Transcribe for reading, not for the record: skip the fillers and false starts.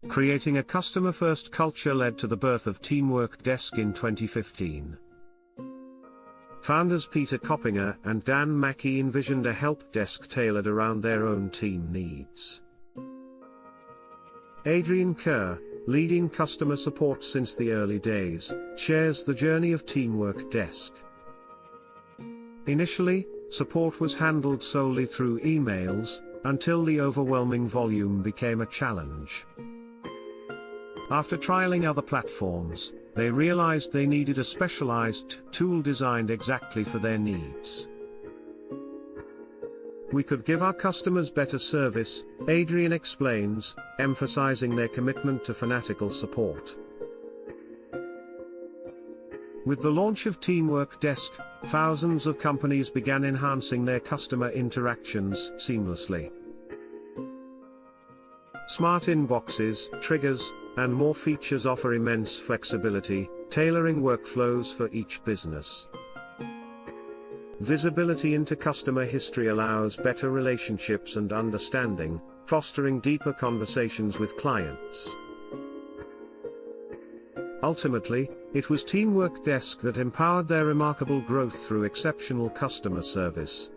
Creating a customer-first culture led to the birth of Teamwork Desk in 2015. Founders Peter Coppinger and Dan Mackey envisioned a help desk tailored around their own team needs. Adrian Kerr, leading customer support since the early days, shares the journey of Teamwork Desk. Initially, support was handled solely through emails, until the overwhelming volume became a challenge. After trialing other platforms, they realized they needed a specialized tool designed exactly for their needs. "We could give our customers better service," Adrian explains, emphasizing their commitment to fanatical support. With the launch of Teamwork Desk, thousands of companies began enhancing their customer interactions seamlessly. Smart inboxes, triggers, and more features offer immense flexibility, tailoring workflows for each business. Visibility into customer history allows better relationships and understanding, fostering deeper conversations with clients. Ultimately, it was Teamwork Desk that empowered their remarkable growth through exceptional customer service.